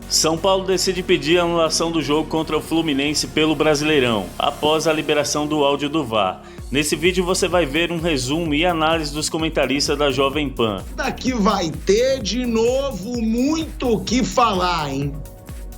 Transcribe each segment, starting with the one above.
São Paulo decide pedir a anulação do jogo contra o Fluminense pelo Brasileirão, após a liberação do áudio do VAR. Nesse vídeo você vai ver um resumo e análise dos comentaristas da Jovem Pan. Daqui vai ter de novo muito o que falar, hein?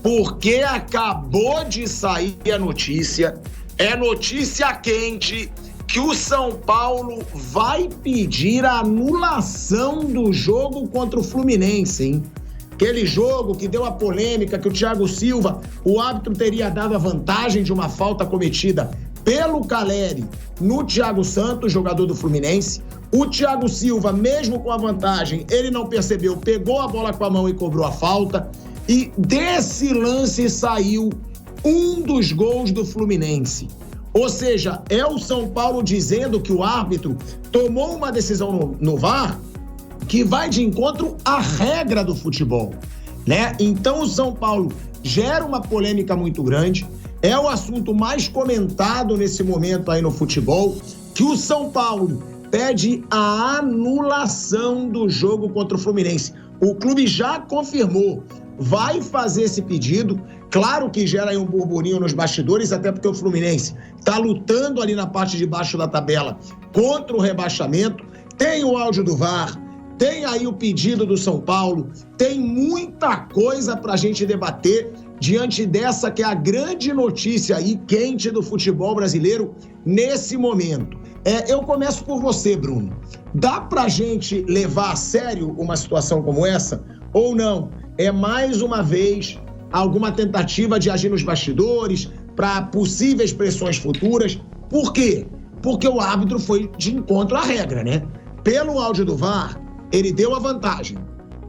Porque acabou de sair a notícia, é notícia quente, que o São Paulo vai pedir a anulação do jogo contra o Fluminense, hein? Aquele jogo que deu a polêmica que o Thiago Silva, o árbitro teria dado a vantagem de uma falta cometida pelo Caleri no Thiago Santos, jogador do Fluminense. O Thiago Silva, mesmo com a vantagem, ele não percebeu, pegou a bola com a mão e cobrou a falta. E desse lance saiu um dos gols do Fluminense. Ou seja, é o São Paulo dizendo que o árbitro tomou uma decisão no VAR que vai de encontro à regra do futebol, né? Então o São Paulo gera uma polêmica muito grande, é o assunto mais comentado nesse momento aí no futebol, que o São Paulo pede a anulação do jogo contra o Fluminense. O clube já confirmou, vai fazer esse pedido. Claro que gera aí um burburinho nos bastidores, até porque o Fluminense está lutando ali na parte de baixo da tabela contra o rebaixamento. Tem o áudio do VAR, tem aí o pedido do São Paulo, tem muita coisa para a gente debater diante dessa que é a grande notícia aí quente do futebol brasileiro nesse momento. Eu começo por você, Bruno. Dá para a gente levar a sério uma situação como essa ou não? É mais uma vez alguma tentativa de agir nos bastidores para possíveis pressões futuras? Por quê? Porque o árbitro foi de encontro à regra, né? Pelo áudio do VAR, ele deu a vantagem.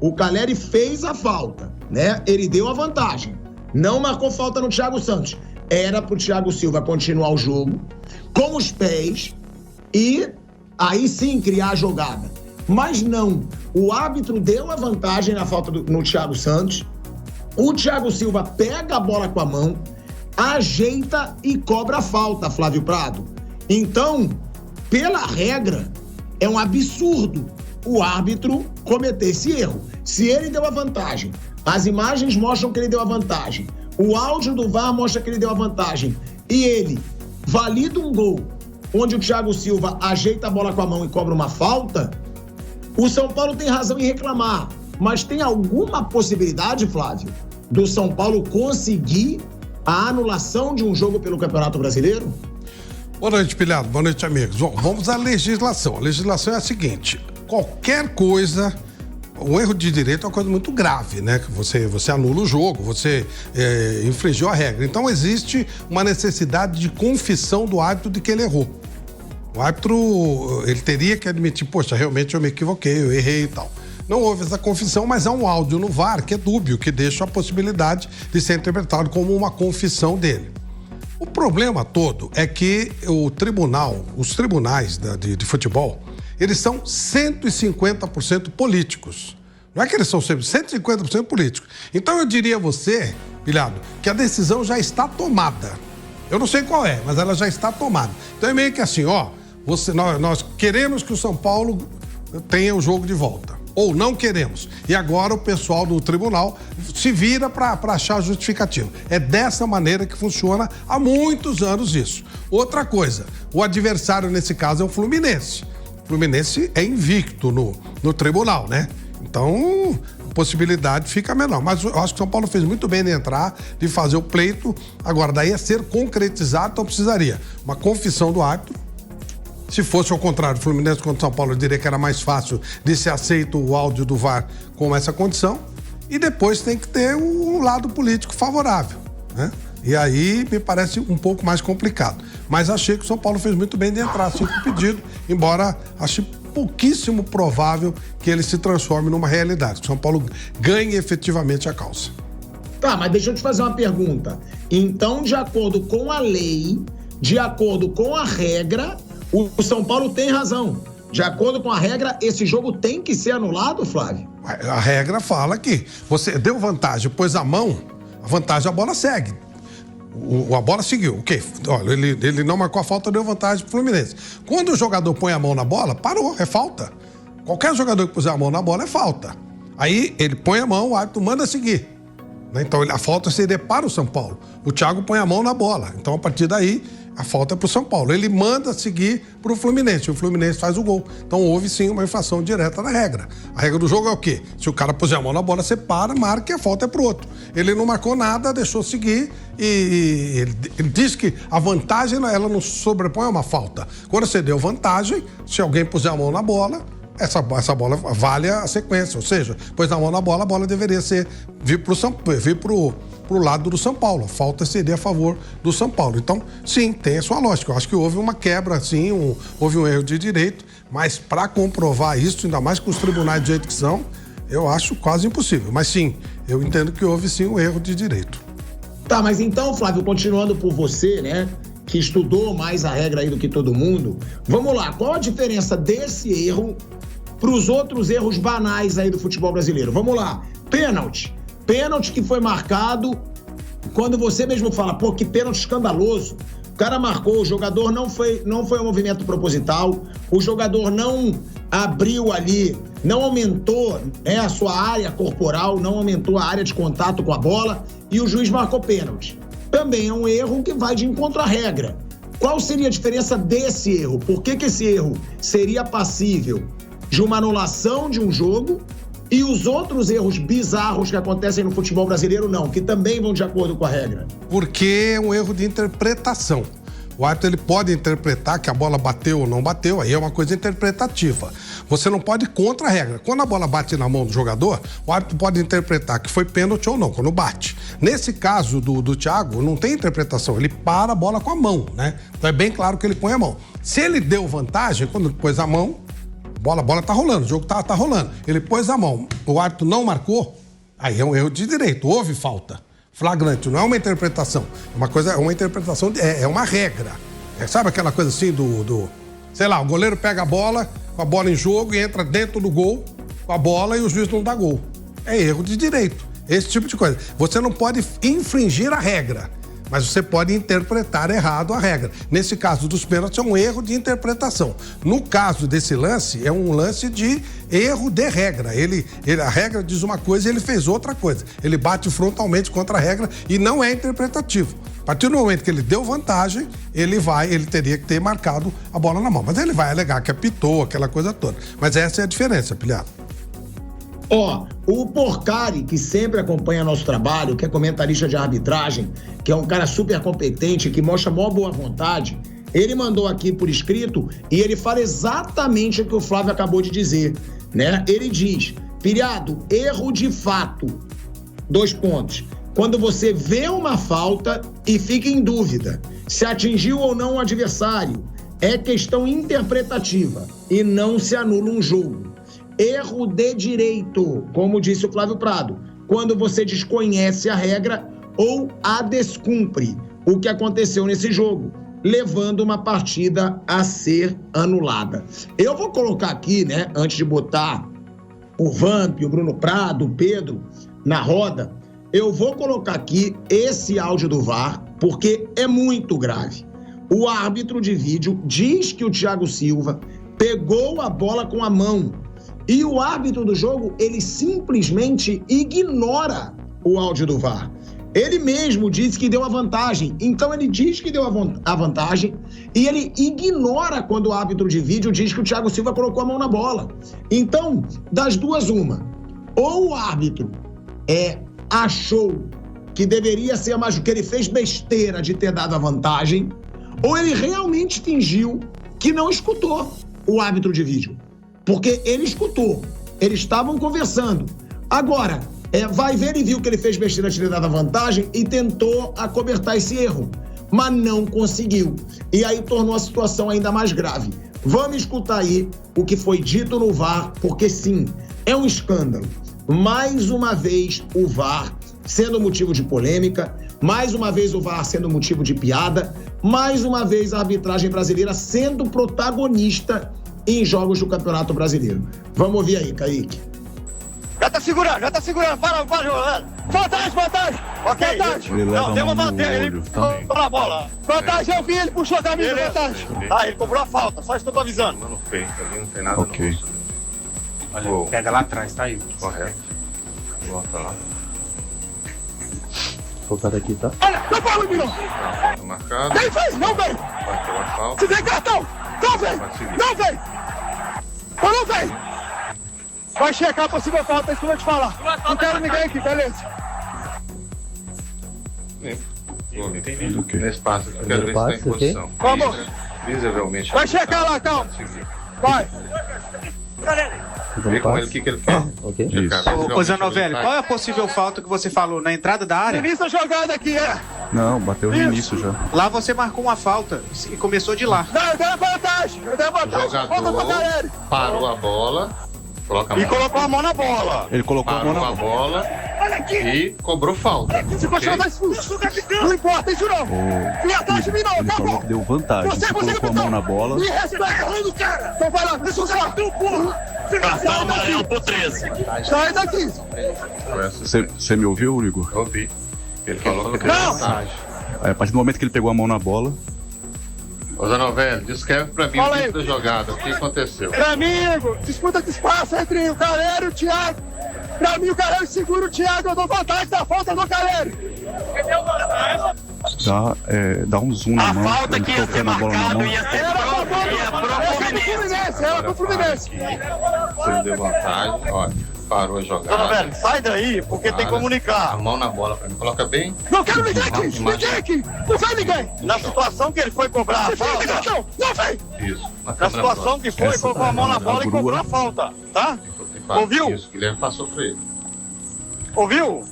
O Caleri fez a falta, né? Ele deu a vantagem. Não marcou falta no Thiago Santos. Era pro Thiago Silva continuar o jogo com os pés e aí sim criar a jogada. Mas não. O árbitro deu a vantagem na falta no Thiago Santos. O Thiago Silva pega a bola com a mão, ajeita e cobra a falta, Flávio Prado. Então, pela regra, é um absurdo o árbitro cometer esse erro. Se ele deu a vantagem, as imagens mostram que ele deu a vantagem, o áudio do VAR mostra que ele deu a vantagem, e ele valida um gol onde o Thiago Silva ajeita a bola com a mão e cobra uma falta, o São Paulo tem razão em reclamar. Mas tem alguma possibilidade, Flávio, do São Paulo conseguir a anulação de um jogo pelo Campeonato Brasileiro? Boa noite, Pilhado. Boa noite, amigos. Bom, vamos à legislação. A legislação é a seguinte: qualquer coisa, um erro de direito é uma coisa muito grave, né? Que você anula o jogo, você infringiu a regra. Então existe uma necessidade de confissão do árbitro de que ele errou. O árbitro, ele teria que admitir, poxa, realmente eu me equivoquei, eu errei e tal. Não houve essa confissão, mas há um áudio no VAR que é dúbio, que deixa a possibilidade de ser interpretado como uma confissão dele. O problema todo é que os tribunais de futebol, eles são 150% políticos. Não é que eles são sempre 150% políticos. Então eu diria a você, Pilhado, que a decisão já está tomada. Eu não sei qual é, mas ela já está tomada. Então é meio que assim, nós queremos que o São Paulo tenha o jogo de volta. Ou não queremos. E agora o pessoal do tribunal se vira para achar justificativo. É dessa maneira que funciona há muitos anos isso. Outra coisa, o adversário nesse caso é o Fluminense. O Fluminense é invicto no tribunal, né? Então, a possibilidade fica menor. Mas eu acho que o São Paulo fez muito bem de entrar, de fazer o pleito. Agora, daí a ser concretizado, então precisaria uma confissão do árbitro. Se fosse ao contrário, o Fluminense contra o São Paulo, eu diria que era mais fácil de ser aceito o áudio do VAR com essa condição. E depois tem que ter um lado político favorável, né? E aí me parece um pouco mais complicado. Mas achei que o São Paulo fez muito bem de entrar assim com o pedido, embora ache pouquíssimo provável que ele se transforme numa realidade, que o São Paulo ganhe efetivamente a causa. Tá, mas deixa eu te fazer uma pergunta. Então, de acordo com a lei, de acordo com a regra, o São Paulo tem razão. De acordo com a regra, esse jogo tem que ser anulado, Flávio? A regra fala que você deu vantagem, pôs a mão, a vantagem, a bola segue. A bola seguiu. O quê? Olha, ele não marcou a falta, deu vantagem pro Fluminense. Quando o jogador põe a mão na bola, parou, é falta. Qualquer jogador que puser a mão na bola é falta. Aí ele põe a mão, o árbitro manda seguir. né? Então a falta seria para o São Paulo. O Thiago põe a mão na bola. Então a partir daí a falta é para o São Paulo. Ele manda seguir para o Fluminense. O Fluminense faz o gol. Então houve sim uma infração direta na regra. A regra do jogo é o quê? Se o cara puser a mão na bola, você para, marca e a falta é pro outro. Ele não marcou nada, deixou seguir e ele diz que a vantagem ela não sobrepõe a uma falta. Quando você deu vantagem, se alguém puser a mão na bola, essa bola vale a sequência. Ou seja, pôs a mão na bola, a bola deveria vir pro lado do São Paulo. A falta seria a favor do São Paulo. Então, sim, tem a sua lógica. Eu acho que houve uma quebra, sim, houve um erro de direito, mas para comprovar isso, ainda mais com os tribunais do jeito que são, eu acho quase impossível. Mas sim, eu entendo que houve sim um erro de direito. Tá, mas então, Flávio, continuando por você, né, que estudou mais a regra aí do que todo mundo, vamos lá, qual a diferença desse erro para os outros erros banais aí do futebol brasileiro? Vamos lá, pênalti que foi marcado, quando você mesmo fala, pô, que pênalti escandaloso, o cara marcou, o jogador não foi um movimento proposital, o jogador não abriu ali, não aumentou a sua área corporal, não aumentou a área de contato com a bola e o juiz marcou pênalti. Também é um erro que vai de encontro à regra. Qual seria a diferença desse erro? Por que esse erro seria passível de uma anulação de um jogo e os outros erros bizarros que acontecem no futebol brasileiro não, que também vão de acordo com a regra? Porque é um erro de interpretação. O árbitro ele pode interpretar que a bola bateu ou não bateu, aí é uma coisa interpretativa. Você não pode ir contra a regra. Quando a bola bate na mão do jogador, o árbitro pode interpretar que foi pênalti ou não, quando bate. Nesse caso do Thiago, não tem interpretação, ele para a bola com a mão, né? Então é bem claro que ele põe a mão. Se ele deu vantagem, quando pôs a mão, a bola tá rolando, o jogo tá rolando. Ele pôs a mão, o árbitro não marcou, aí é um erro de direito, houve falta. Flagrante, não é uma interpretação. É uma interpretação, é uma regra. Sabe aquela coisa assim sei lá, o goleiro pega a bola, com a bola em jogo e entra dentro do gol com a bola e o juiz não dá gol. É erro de direito. Esse tipo de coisa. Você não pode infringir a regra, mas você pode interpretar errado a regra. Nesse caso dos pênaltis é um erro de interpretação. No caso desse lance, é um lance de erro de regra. A regra diz uma coisa e ele fez outra coisa. Ele bate frontalmente contra a regra e não é interpretativo. A partir do momento que ele deu vantagem, ele teria que ter marcado a bola na mão. Mas ele vai alegar que apitou, aquela coisa toda. Mas essa é a diferença, Pilhado. O Porcari, que sempre acompanha nosso trabalho, que é comentarista de arbitragem, que é um cara super competente, que mostra maior boa vontade, ele mandou aqui por escrito e ele fala exatamente o que o Flávio acabou de dizer, né? Ele diz, Pilhado, erro de fato, 2 pontos. Quando você vê uma falta e fica em dúvida se atingiu ou não o adversário, é questão interpretativa e não se anula um jogo. Erro de direito, como disse o Flávio Prado, quando você desconhece a regra ou a descumpre, o que aconteceu nesse jogo, levando uma partida a ser anulada. Eu vou colocar aqui, né, antes de botar o Vamp, o Bruno Prado, o Pedro na roda, eu vou colocar aqui esse áudio do VAR, porque é muito grave. O árbitro de vídeo diz que o Thiago Silva pegou a bola com a mão e o árbitro do jogo, ele simplesmente ignora o áudio do VAR. Ele mesmo disse que deu a vantagem, então ele diz que deu a vantagem e ele ignora quando o árbitro de vídeo diz que o Thiago Silva colocou a mão na bola. Então, das duas, uma. Ou o árbitro achou que deveria ser mais, que ele fez besteira de ter dado a vantagem, ou ele realmente fingiu que não escutou o árbitro de vídeo. Porque ele escutou, eles estavam conversando. Agora, vai ver e viu que ele fez besteira de ter dado a vantagem e tentou acobertar esse erro, mas não conseguiu. E aí tornou a situação ainda mais grave. Vamos escutar aí o que foi dito no VAR, porque sim, é um escândalo. Mais uma vez o VAR sendo motivo de polêmica, mais uma vez o VAR sendo motivo de piada, mais uma vez a arbitragem brasileira sendo protagonista em jogos do Campeonato Brasileiro. Vamos ouvir aí, Kaique. Já tá segurando. Para, vantagem. Ok. Ele leva não, deu uma vantagem, ele puxou a bola. Vantagem, eu vi, ele puxou a camisa, vantagem. Ele cobrou a falta, só isso que eu tô avisando. Mano, feio, ali não tem nada. Ok. Olha, pega lá atrás, tá aí. Correto. Volta lá. soltar daqui, tá? Olha, não fala, Mirão! Tá marcado. Quem fez? Não vem! Bateu a falta. Se tem cartão! Não vem! Não vem! Ou não vem! Vai checar a possível falta, é isso que eu vou te falar. Não quero ninguém aqui, beleza? Nesse passo aqui, eu quero ver se tá em posição. Vamos! Visivelmente. Vai checar lá, calma! Vai! Vê com ele o que ele quer. Ok. Ô Zanovelli, qual é a possível falta que você falou? Na entrada da área? Início da jogada aqui, Não, bateu no início já. Lá você marcou uma falta e começou de lá. Não, eu dei a vantagem! Eu dei a O vantagem! Volta pra jogador galera! parou a bola. Coloca a mão. E colocou a mão na bola! Ele colocou a mão Parou na a bola Olha aqui! e cobrou falta. Se continuar mais expulso! Não importa isso não! Vem atrás de mim não, Ele falou acabou! que deu vantagem. Você colocou a mão na bola. Me respeita, cara! Então vai lá, isso é teu porra! Cartão amarelo por 13! Sai daqui! Você me ouviu, Igor? Eu ouvi. Ele falou que deu Não! vantagem. A partir do momento que ele pegou a mão na bola, Ô Zanovelli, descreve pra mim Fala o aí. início da jogada. O que aconteceu? Pra mim, Igor, disputa de espaço entre o Caleri e o Thiago. Pra mim, o Caleri segura o Thiago, eu dou vantagem da falta do Caleri. dá um zoom na mão. Ele tocando a bola na mão. Era pro Fluminense. Você deu vantagem, olha. Parou a jogada. Velho, sai daí, porque tem que comunicar. A mão na bola pra mim. Coloca bem. Não quero ninguém aqui, ninguém aqui. Não vai ninguém. Na situação que ele foi cobrar a falta. Não vem. Isso. Na situação que foi, colocou a mão na bola e cobrou a falta, tá? Ouviu? Isso, o Guilherme passou pra ele. Ouviu?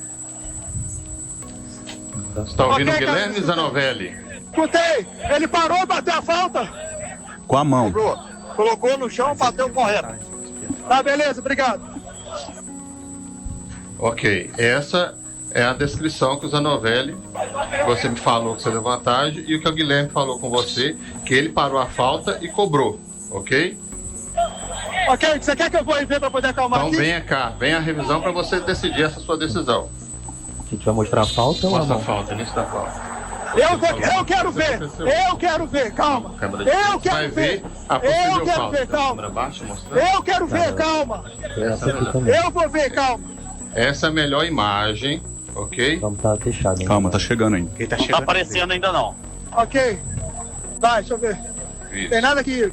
Você tá ouvindo o Ok, Guilherme cara, Zanovelli? Escutei. Ele parou e bateu a falta. Com a mão. Colocou no chão, bateu correto. Tá, beleza, obrigado. Ok, essa é a descrição que o Zanovelli, você me falou que você deu vantagem, e o que o Guilherme falou com você, que ele parou a falta e cobrou, ok? Ok, você quer que eu vou ver para poder acalmar Então aqui? venha cá, venha a revisão para você decidir essa sua decisão. A gente vai mostrar a falta ou a Mostra a mão? falta, início da falta. Eu quero ver, calma. Eu Vai quero ver, ver a possível eu quero falta. ver, calma. Câmera baixa, mostrando. Eu quero ver, calma. Essa aqui também. Eu vou ver, calma. Essa é a melhor imagem, ok? Vamos tá fechado. Calma, tá chegando ainda. Ele tá chegando. aparecendo ainda não. Ok. Vai, deixa eu ver. Isso. Tem nada aqui, Igor.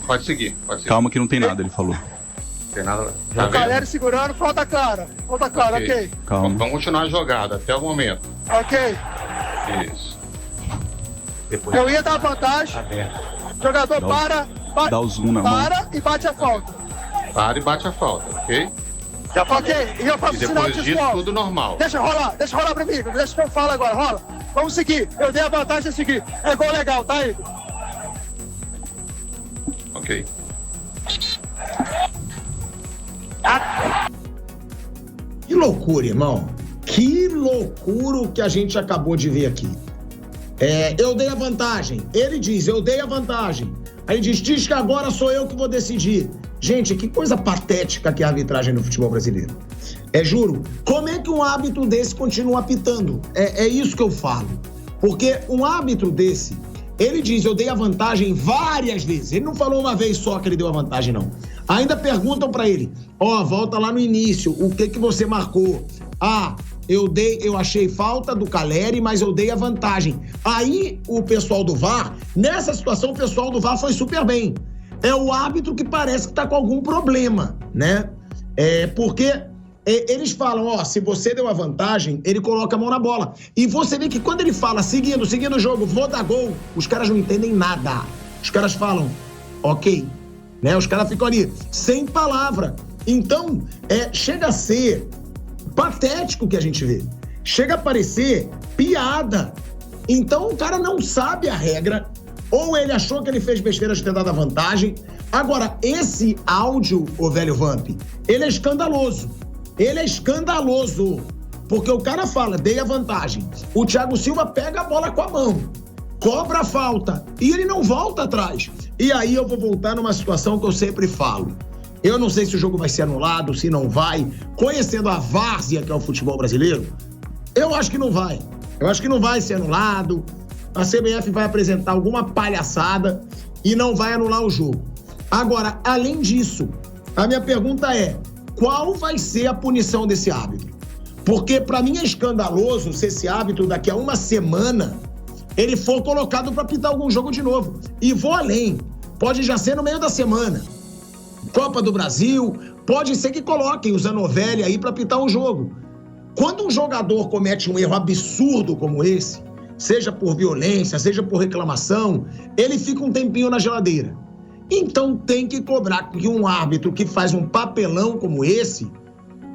Pode seguir, pode seguir. Calma que não tem nada, ele falou. Tem nada. Tá O Caleri vendo? segurando, falta clara. Falta clara, ok. Calma. Vamos continuar a jogada até o momento. Ok. Isso. Eu ia dar vantagem. O jogador Dá o zoom na mão. para e bate a falta. Para e bate a falta, ok? Ok, e eu faço E sinal depois de disso, escola. tudo normal. Deixa rolar pra mim, deixa que eu falo agora, rola. Vamos seguir, eu dei a vantagem a seguir. É gol legal, tá, Igor? Ok. Que loucura, irmão. Que loucura o que a gente acabou de ver aqui. Eu dei a vantagem. Ele diz, eu dei a vantagem. Aí diz que agora sou eu que vou decidir. Gente, que coisa patética que é a arbitragem no futebol brasileiro. Juro, como é que um árbitro desse continua apitando? É isso que eu falo. Porque um árbitro desse, ele diz, eu dei a vantagem várias vezes. Ele não falou uma vez só que ele deu a vantagem, não. Ainda perguntam pra ele, volta lá no início, o que você marcou? Eu achei falta do Caleri, mas eu dei a vantagem. Aí o pessoal do VAR, nessa situação o pessoal do VAR foi super bem. É o árbitro que parece que tá com algum problema, né? Porque eles falam, se você deu a vantagem, ele coloca a mão na bola. E você vê que quando ele fala, seguindo o jogo, vou dar gol, os caras não entendem nada. Os caras falam, ok, né? Os caras ficam ali, sem palavra. Então, chega a ser patético o que a gente vê. Chega a parecer piada. Então, o cara não sabe a regra, ou ele achou que ele fez besteira de ter dado a vantagem. Agora, esse áudio, ô velho Vamp, ele é escandaloso. Ele é escandaloso. Porque o cara fala, dei a vantagem. O Thiago Silva pega a bola com a mão, cobra a falta e ele não volta atrás. E aí eu vou voltar numa situação que eu sempre falo. Eu não sei se o jogo vai ser anulado, se não vai. Conhecendo a várzea que é o futebol brasileiro, eu acho que não vai. Eu acho que não vai ser anulado. A CBF vai apresentar alguma palhaçada e não vai anular o jogo. Agora, além disso, a minha pergunta é, qual vai ser a punição desse árbitro? Porque para mim é escandaloso se esse árbitro daqui a uma semana ele for colocado para apitar algum jogo de novo. E vou além, pode já ser no meio da semana. Copa do Brasil, pode ser que coloquem o Zanovelli aí para apitar um jogo. Quando um jogador comete um erro absurdo como esse, seja por violência, seja por reclamação, ele fica um tempinho na geladeira. Então tem que cobrar que um árbitro que faz um papelão como esse,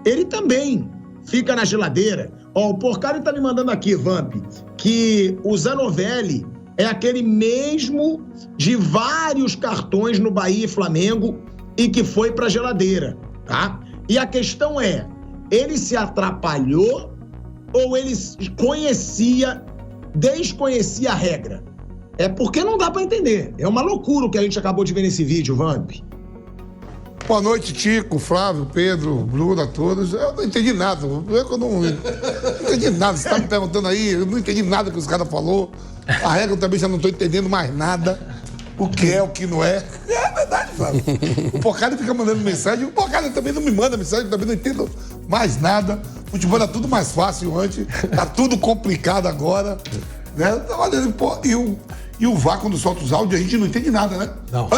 ele também fica na geladeira. Ó, o Porcari tá me mandando aqui, Vamp, que o Zanovelli é aquele mesmo de vários cartões no Bahia e Flamengo e que foi pra geladeira, tá? E a questão é, ele se atrapalhou ou ele desconhecia a regra? É porque não dá pra entender. É uma loucura o que a gente acabou de ver nesse vídeo, Vamp. Boa noite, Tico, Flávio, Pedro, Bruno, a todos. Eu não entendi nada. Eu não entendi nada. Você tá me perguntando aí, eu não entendi nada que os caras falaram. A regra eu também já não tô entendendo mais nada. O que é, o que não é. É verdade, Flávio. O Porcari fica mandando mensagem. O Porcari também não me manda mensagem, eu também não entendo mais nada. O futebol era tudo mais fácil antes. Tá tudo complicado agora. Né? Olha, e o VAR, quando solta os áudios, a gente não entende nada, né? Não.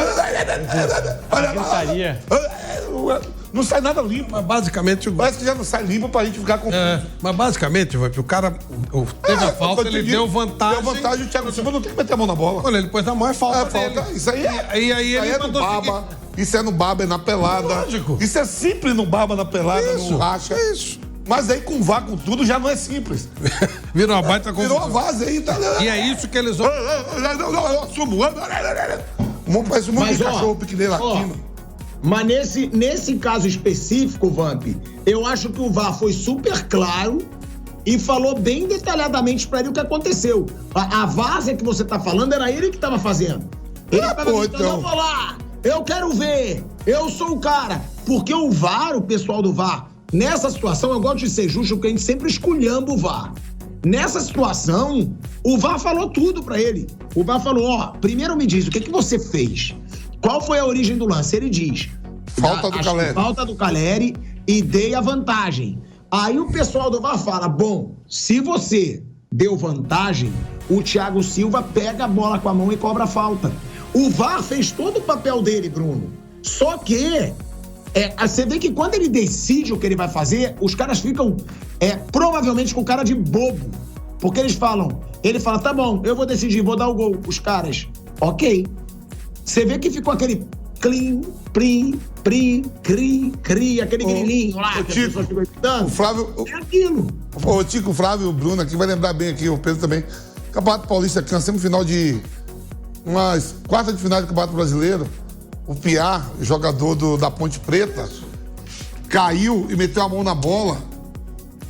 Não sai nada limpo. Mas basicamente... Parece que já não sai limpo pra gente ficar confuso. Mas basicamente, o cara teve a falta, ele deu vantagem. Deu vantagem, o Thiago Silva não tem que meter a mão na bola. Quando ele pôs a mão, é falta dele. Isso aí ele é no baba. Isso é no baba, é na pelada. Lógico. Isso é simples no baba, na pelada, Isso, no racha. Isso. Mas aí com VAR, com tudo, já não é simples. Virou uma baita confusão. Virou uma vaza aí. Tá... E é isso que eles vão... Eu assumo. Parece um monte de cachorro pequenininho latino. Mas nesse caso específico, Vamp, eu acho que o VAR foi super claro e falou bem detalhadamente pra ele o que aconteceu. A várzea que você tá falando era ele que tava fazendo. Ele tava gritando, eu vou lá, eu quero ver, eu sou o cara. Porque o VAR, o pessoal do VAR, nessa situação, eu gosto de ser justo, porque a gente sempre esculhamba o VAR. Nessa situação, o VAR falou tudo pra ele. O VAR falou, primeiro me diz, o que você fez? Qual foi a origem do lance? Ele diz... Falta do Caleri e dei a vantagem. Aí o pessoal do VAR fala, bom, se você deu vantagem, o Thiago Silva pega a bola com a mão e cobra a falta. O VAR fez todo o papel dele, Bruno. Só que... você vê que quando ele decide o que ele vai fazer, os caras ficam provavelmente com cara de bobo. Porque ele fala, tá bom, eu vou decidir, vou dar o gol. Os caras, ok. Você vê que ficou aquele clim, prim, cri, aquele grilinho lá, que Tico, a pessoa ficou gritando. O Flávio... É aquilo. O Tico, o Flávio e o Bruno aqui vai lembrar bem aqui, o Pedro também. Campeonato Paulista aqui, nós temos final de... umas quartas de final do Campeonato Brasileiro. O Piá, jogador da Ponte Preta, caiu e meteu a mão na bola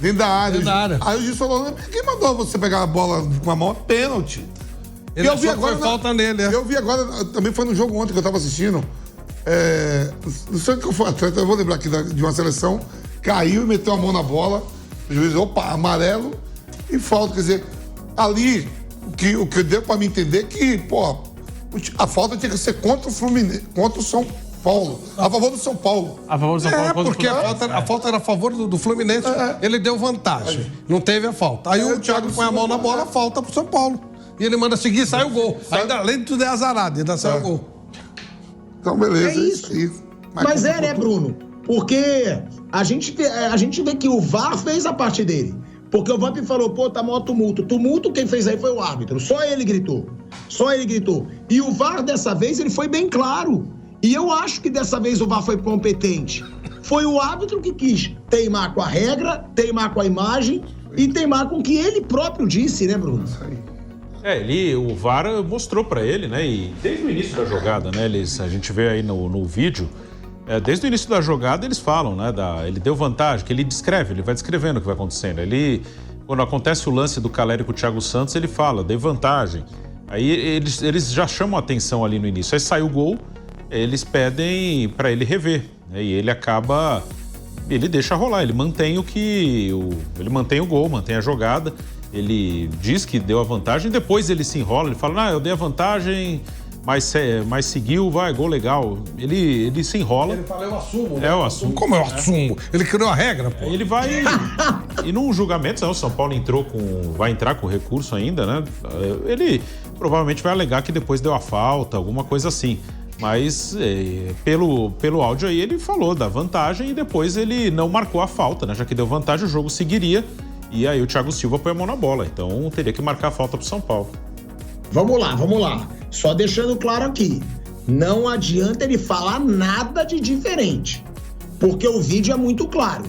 dentro da área. Aí o juiz falou, quem mandou você pegar a bola com a mão? É pênalti. Ele achou que foi falta nele, Eu vi agora, também foi no jogo ontem que eu tava assistindo. Não sei o que eu fui atleta, eu vou lembrar aqui de uma seleção, caiu e meteu a mão na bola. O juiz, amarelo e falta. Quer dizer, ali, o que deu pra me entender que, a falta tinha que ser contra o Fluminense, contra o São Paulo. A favor do São Paulo. A favor do São Paulo. Porque a falta era a favor do Fluminense. Ele deu vantagem. Não teve a falta. Aí o Thiago põe a mão na bola, falta pro São Paulo. E ele manda seguir, sai o gol. Ainda, além de tudo, é azarado, ainda sai o gol. Então, beleza. É isso. Mas né, Bruno? Porque a gente vê que o VAR fez a parte dele. Porque o Vamp falou, tá maior tumulto. Tumulto, quem fez aí foi o árbitro. Só ele gritou. E o VAR, dessa vez, ele foi bem claro. E eu acho que dessa vez o VAR foi competente. Foi o árbitro que quis teimar com a regra, teimar com a imagem e teimar com o que ele próprio disse, né, Bruno? Isso aí. O VAR mostrou pra ele, né? E desde o início da jogada, né? A gente vê aí no vídeo, desde o início da jogada eles falam, né? Ele deu vantagem, que ele descreve, ele vai descrevendo o que vai acontecendo. Quando acontece o lance do Caleri com o Thiago Santos, ele fala, deu vantagem. Aí eles já chamam a atenção ali no início. Aí sai o gol, eles pedem pra ele rever, né? E ele deixa rolar, ele mantém ele mantém o gol, mantém a jogada. Ele diz que deu a vantagem, depois ele se enrola, ele fala, eu dei a vantagem mas seguiu, gol legal. Ele se enrola. Ele fala, eu assumo. Eu assumo. Como eu assumo? Ele criou a regra, pô. Ele vai... E num julgamento, o São Paulo vai entrar com recurso ainda, né? Ele provavelmente vai alegar que depois deu a falta, alguma coisa assim. Mas pelo áudio aí ele falou da vantagem e depois ele não marcou a falta, né? Já que deu vantagem, o jogo seguiria e aí o Thiago Silva põe a mão na bola. Então teria que marcar a falta pro São Paulo. Vamos lá. Só deixando claro aqui, não adianta ele falar nada de diferente, porque o vídeo é muito claro.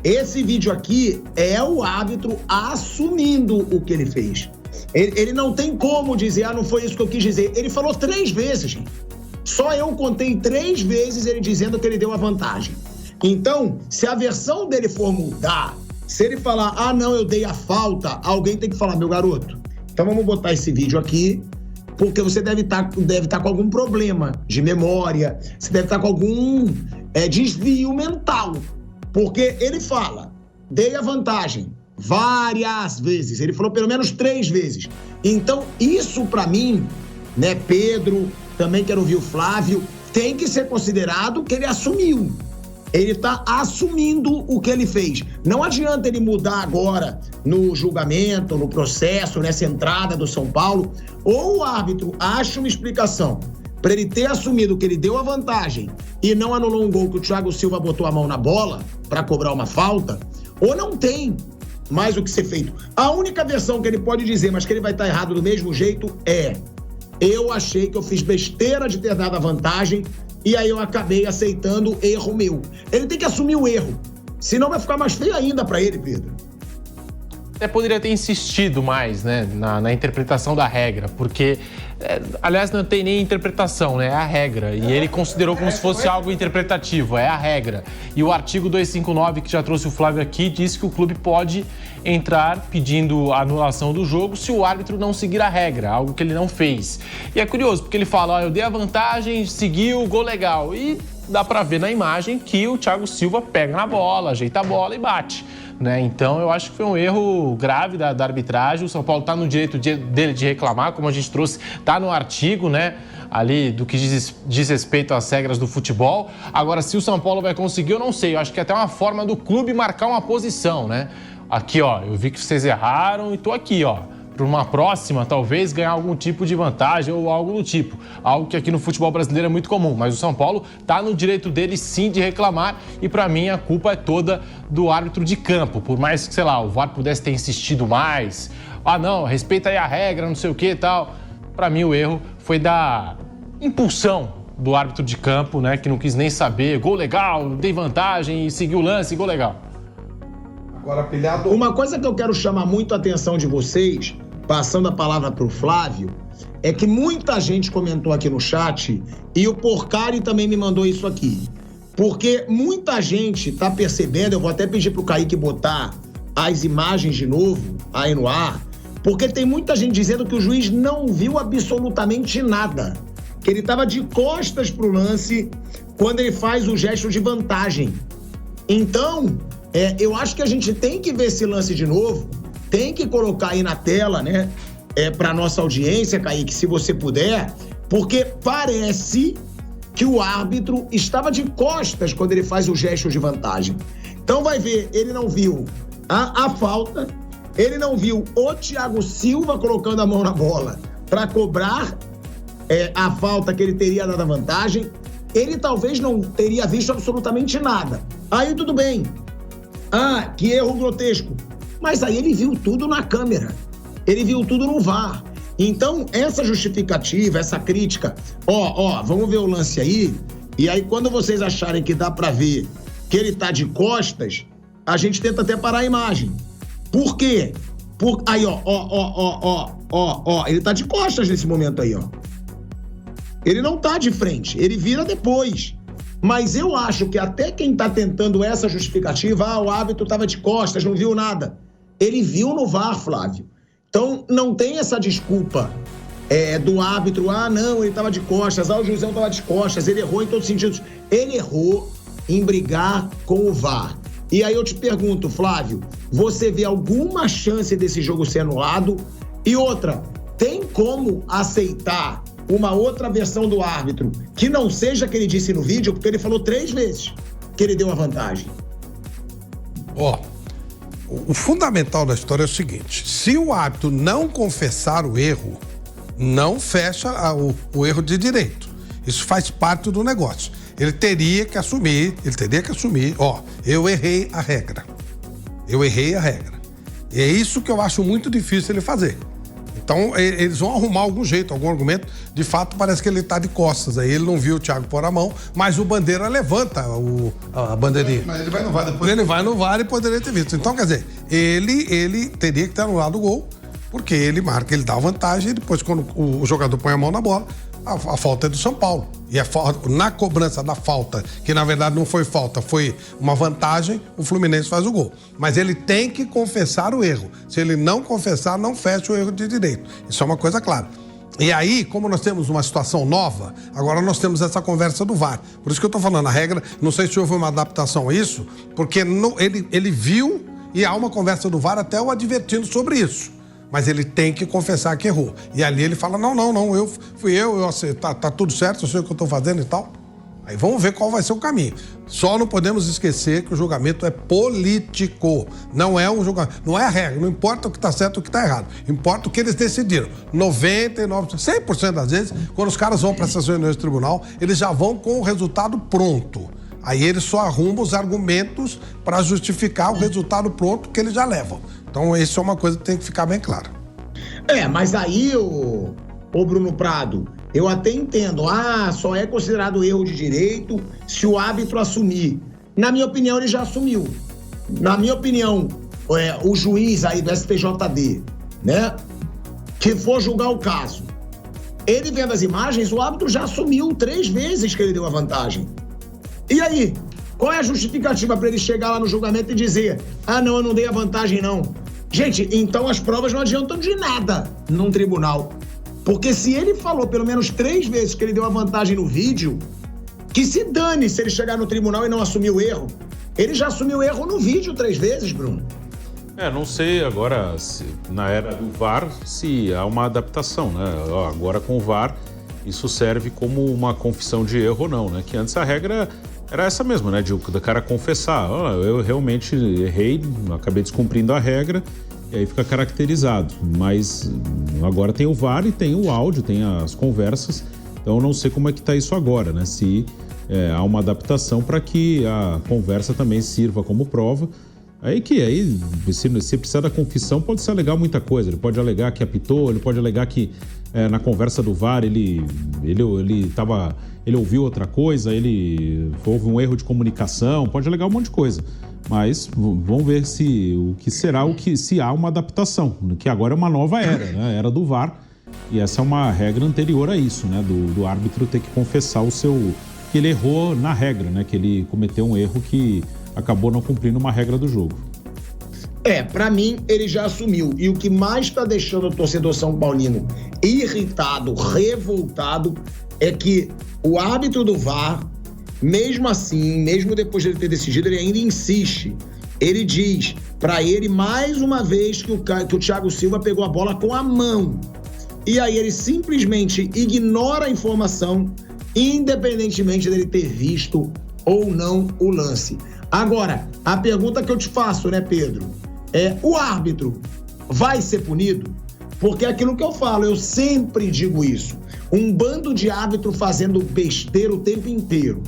Esse vídeo aqui é o árbitro assumindo o que ele fez. Ele não tem como dizer, não foi isso que eu quis dizer. Ele falou 3 vezes, gente. Só eu contei 3 vezes ele dizendo que ele deu a vantagem. Então, se a versão dele for mudar, se ele falar, não, eu dei a falta, alguém tem que falar, meu garoto, então vamos botar esse vídeo aqui, porque você deve estar com algum problema de memória, você deve estar com algum desvio mental. Porque ele fala, dei a vantagem várias vezes. Ele falou pelo menos 3 vezes. Então, isso pra mim, né, Pedro, também quero ouvir o Flávio, tem que ser considerado que ele assumiu. Ele tá assumindo o que ele fez. Não adianta ele mudar agora no julgamento, no processo, nessa entrada do São Paulo, ou o árbitro acha uma explicação para ele ter assumido que ele deu a vantagem e não anulou um gol que o Thiago Silva botou a mão na bola para cobrar uma falta, ou não tem mais o que ser feito. A única versão que ele pode dizer, mas que ele vai estar errado do mesmo jeito, eu achei que eu fiz besteira de ter dado a vantagem e aí eu acabei aceitando erro meu. Ele tem que assumir o erro, senão vai ficar mais feio ainda para ele, Pedro. Até poderia ter insistido mais, né, na interpretação da regra, porque, aliás, não tem nem interpretação, né, é a regra, e ele considerou como se fosse algo interpretativo, é a regra. E o artigo 259, que já trouxe o Flávio aqui, diz que o clube pode entrar pedindo a anulação do jogo se o árbitro não seguir a regra, algo que ele não fez. E é curioso, porque ele fala, eu dei a vantagem, seguiu, gol legal, e dá pra ver na imagem que o Thiago Silva pega na bola, ajeita a bola e bate. Né? Então, eu acho que foi um erro grave da arbitragem. O São Paulo está no direito dele de reclamar, como a gente trouxe, está no artigo, né? Ali do que diz respeito às regras do futebol. Agora, se o São Paulo vai conseguir, eu não sei. Eu acho que é até uma forma do clube marcar uma posição, né? Aqui, ó, eu vi que vocês erraram e tô aqui, ó. Para uma próxima, talvez, ganhar algum tipo de vantagem ou algo do tipo. Algo que aqui no futebol brasileiro é muito comum. Mas o São Paulo está no direito dele, sim, de reclamar. E, para mim, a culpa é toda do árbitro de campo. Por mais que, sei lá, o VAR pudesse ter insistido mais. Não, respeita aí a regra, não sei o que e tal. Para mim, o erro foi da impulsão do árbitro de campo, né? Que não quis nem saber. Gol legal, dei vantagem e seguiu o lance, gol legal. Agora, pilhado. Uma coisa que eu quero chamar muito a atenção de vocês, passando a palavra para o Flávio, é que muita gente comentou aqui no chat e o Porcari também me mandou isso aqui. Porque muita gente tá percebendo, eu vou até pedir pro Kaique botar as imagens de novo aí no ar, porque tem muita gente dizendo que o juiz não viu absolutamente nada, que ele tava de costas pro lance quando ele faz o gesto de vantagem. Então, eu acho que a gente tem que ver esse lance de novo, tem que colocar aí na tela, né, pra nossa audiência, Kaique, se você puder, porque parece que o árbitro estava de costas quando ele faz o gesto de vantagem. Então vai ver, ele não viu a falta, ele não viu o Thiago Silva colocando a mão na bola para cobrar a falta que ele teria dado a vantagem, ele talvez não teria visto absolutamente nada. Aí tudo bem. Que erro grotesco. Mas aí ele viu tudo na câmera, ele viu tudo no VAR. Então, essa justificativa, essa crítica, vamos ver o lance aí, e aí quando vocês acharem que dá pra ver que ele tá de costas, a gente tenta até parar a imagem. Por quê? Aí, ele tá de costas nesse momento aí, ó. Ele não tá de frente, ele vira depois. Mas eu acho que até quem tá tentando essa justificativa, o árbitro tava de costas, não viu nada. Ele viu no VAR, Flávio. Então, não tem essa desculpa do árbitro, não, ele tava de costas, o juizão tava de costas, ele errou em todos os sentidos. Ele errou em brigar com o VAR. E aí eu te pergunto, Flávio, você vê alguma chance desse jogo ser anulado? E outra, tem como aceitar uma outra versão do árbitro, que não seja que ele disse no vídeo, porque ele falou 3 vezes que ele deu a vantagem. O fundamental da história é o seguinte: se o árbitro não confessar o erro, não fecha o erro de direito. Isso faz parte do negócio. Ele teria que assumir, eu errei a regra. E é isso que eu acho muito difícil ele fazer. Então, eles vão arrumar algum jeito, algum argumento. De fato, parece que ele tá de costas. Aí ele não viu o Thiago pôr a mão, mas o Bandeira levanta a bandeirinha. Mas ele vai no VAR depois. Ele vai no VAR e poderia ter visto. Então, quer dizer, ele teria que ter anulado o gol, porque ele marca, ele dá a vantagem, e depois, quando o jogador põe a mão na bola, a falta é do São Paulo. E na cobrança da falta, que na verdade não foi falta, foi uma vantagem, o Fluminense faz o gol. Mas ele tem que confessar o erro. Se ele não confessar, não fecha o erro de direito. Isso é uma coisa clara. E aí, como nós temos uma situação nova, agora nós temos essa conversa do VAR. Por isso que eu tô falando, a regra, não sei se houve uma adaptação a isso, porque ele viu e há uma conversa do VAR até o advertindo sobre isso. Mas ele tem que confessar que errou. E ali ele fala, não, fui eu tá tudo certo, eu sei o que eu tô fazendo e tal. Aí vamos ver qual vai ser o caminho. Só não podemos esquecer que o julgamento é político. Não é um julgamento, não é a regra, não importa o que tá certo ou o que tá errado. Importa o que eles decidiram. 99%, 100% das vezes, quando os caras vão para essas reuniões do tribunal, eles já vão com o resultado pronto. Aí eles só arrumam os argumentos para justificar o resultado pronto que eles já levam. Então, isso é uma coisa que tem que ficar bem clara. Mas aí, ô Bruno Prado, eu até entendo. Só é considerado erro de direito se o árbitro assumir. Na minha opinião, ele já assumiu. Na minha opinião, o juiz aí do STJD, né, que for julgar o caso, ele vendo as imagens, o árbitro já assumiu 3 vezes que ele deu a vantagem. E aí? Qual é a justificativa para ele chegar lá no julgamento e dizer, não, eu não dei a vantagem, não? Gente, então as provas não adiantam de nada num tribunal. Porque se ele falou pelo menos 3 vezes que ele deu a vantagem no vídeo, que se dane se ele chegar no tribunal e não assumir o erro. Ele já assumiu o erro no vídeo 3 vezes, Bruno. Não sei agora, na era do VAR, se há uma adaptação, né? Agora com o VAR, isso serve como uma confissão de erro ou não, né? Que antes a regra era essa mesmo, né? Do cara confessar, eu realmente errei, acabei descumprindo a regra, e aí fica caracterizado. Mas agora tem o VAR e tem o áudio, tem as conversas, então eu não sei como é que tá isso agora, né? Se há uma adaptação para que a conversa também sirva como prova. Se precisar da confissão, pode se alegar muita coisa. Ele pode alegar que apitou, ele pode alegar que na conversa do VAR ele ouviu outra coisa, houve um erro de comunicação, pode alegar um monte de coisa. Mas vamos ver se há uma adaptação, que agora é uma nova era, né? Era do VAR, e essa é uma regra anterior a isso, né? Do árbitro ter que confessar que ele errou na regra, né? Que ele cometeu um erro que acabou não cumprindo uma regra do jogo. Pra mim, ele já assumiu. E o que mais está deixando o torcedor São Paulino irritado, revoltado, é que o árbitro do VAR, mesmo assim, mesmo depois de ele ter decidido, ele ainda insiste. Ele diz para ele, mais uma vez, que o Thiago Silva pegou a bola com a mão. E aí ele simplesmente ignora a informação, independentemente dele ter visto ou não o lance. Agora, a pergunta que eu te faço, né, Pedro? O árbitro vai ser punido? Porque é aquilo que eu falo, eu sempre digo isso. Um bando de árbitro fazendo besteira o tempo inteiro.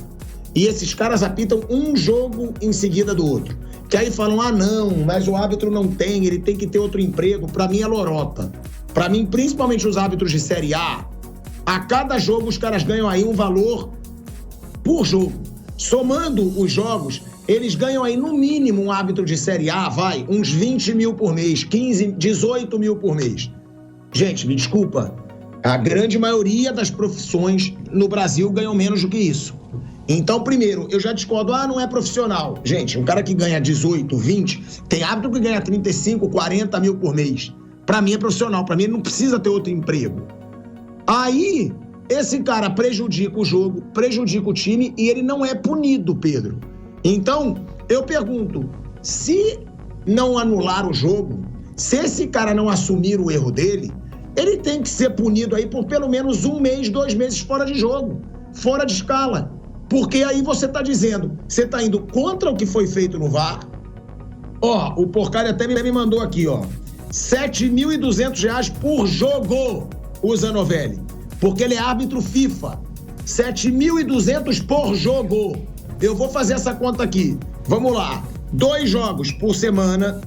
E esses caras apitam um jogo em seguida do outro. Que aí falam, não, mas o árbitro não tem, ele tem que ter outro emprego. Pra mim é lorota. Pra mim, principalmente os árbitros de Série A, a cada jogo os caras ganham aí um valor por jogo. Somando os jogos, eles ganham aí no mínimo um árbitro de Série A, uns 20 mil por mês, 15, 18 mil por mês. Gente, me desculpa, a grande maioria das profissões no Brasil ganham menos do que isso. Então, primeiro, eu já discordo, não é profissional. Gente, um cara que ganha 18, 20, tem árbitro que ganha 35, 40 mil por mês. Pra mim é profissional, pra mim ele não precisa ter outro emprego. Aí, esse cara prejudica o jogo, prejudica o time e ele não é punido, Pedro. Então, eu pergunto, se não anular o jogo, se esse cara não assumir o erro dele, ele tem que ser punido aí por pelo menos 1 mês, 2 meses fora de jogo, fora de escala. Porque aí você está dizendo, você está indo contra o que foi feito no VAR. Ó, o Porcari até me mandou aqui, ó. R$ 7.200 por jogo, o Zanovelli. Porque ele é árbitro FIFA. R$ 7.200 por jogo. Eu vou fazer essa conta aqui. Vamos lá. 2 jogos por semana.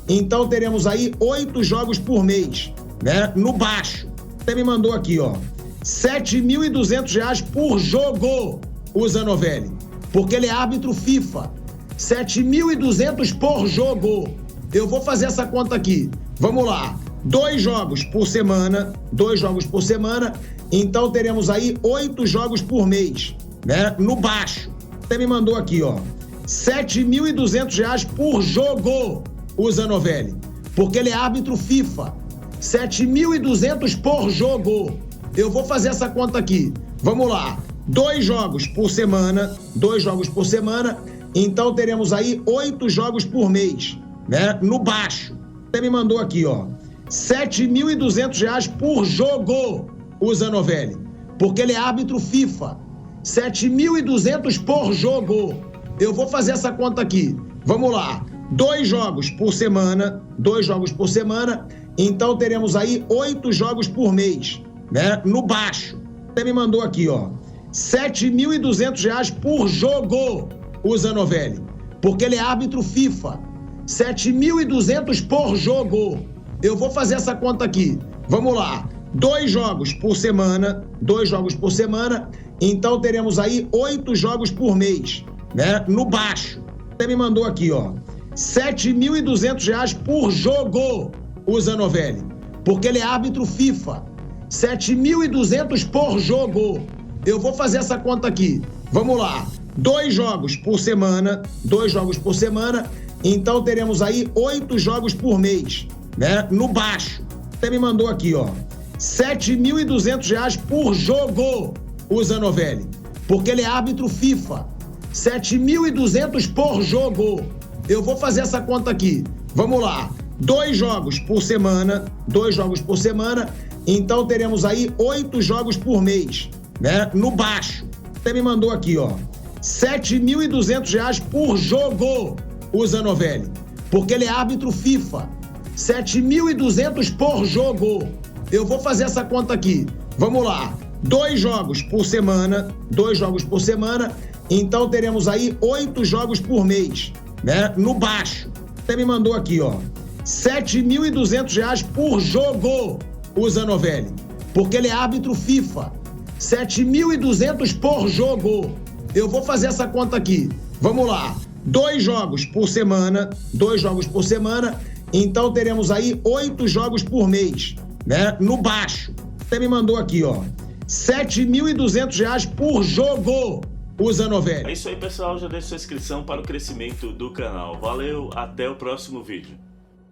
Então teremos aí 8 jogos por mês, né? No baixo. Até me mandou aqui, ó. R$ 7.200 por jogo, o Zanovelli. Porque ele é árbitro FIFA. R$ 7.200 por jogo. Eu vou fazer essa conta aqui. Vamos lá. 2 jogos por semana. Então teremos aí 8 jogos por mês, né? No baixo. Até me mandou aqui, ó. R$ 7.200 por jogo, o Zanovelli. Porque ele é árbitro FIFA. R$ 7.200 por jogo. Eu vou fazer essa conta aqui. Vamos lá. 2 jogos por semana. Então teremos aí 8 jogos por mês, né? No baixo. Até me mandou aqui, ó. R$ 7.200 por jogo, o Zanovelli. Porque ele é árbitro FIFA. R$ 7.200 por jogo. Eu vou fazer essa conta aqui. Vamos lá. 2 jogos por semana. Então teremos aí 8 jogos por mês, né? No baixo. Até me mandou aqui, ó. R$ 7.200 por jogo, o Zanovelli. Porque ele é árbitro FIFA. R$ 7.200 por jogo. Eu vou fazer essa conta aqui. Vamos lá. 2 jogos por semana. Então teremos aí 8 jogos por mês, né? No baixo. Até me mandou aqui, ó. R$ 7.200 por jogo, o Zanovelli. Porque ele é árbitro FIFA. R$ 7.200 por jogo. Eu vou fazer essa conta aqui. Vamos lá. 2 jogos por semana. Então teremos aí 8 jogos por mês, né? No baixo. Até me mandou aqui, ó. R$ 7.200 por jogo, o Zanovelli. Porque ele é árbitro FIFA. R$ 7.200 por jogo. Eu vou fazer essa conta aqui. Vamos lá. 2 jogos por semana. Então teremos aí 8 jogos por mês, né? No baixo. Até me mandou aqui, ó. R$ 7.200 por jogo, o Zanovelli. Porque ele é árbitro FIFA. R$ 7.200 por jogo. Eu vou fazer essa conta aqui. Vamos lá. 2 jogos por semana. Então teremos aí 8 jogos por mês, né? No baixo. Até me mandou aqui, ó. R$ 7.200 por jogo, o Zanovelli. Porque ele é árbitro FIFA. R$ 7.200 por jogo. Eu vou fazer essa conta aqui. Vamos lá. 2 jogos por semana. Então teremos aí 8 jogos por mês, né? No baixo. Até me mandou aqui, ó. R$ 7.200 por jogo, o Zanovelli. É isso aí, pessoal. Já deixa sua inscrição para o crescimento do canal. Valeu, até o próximo vídeo.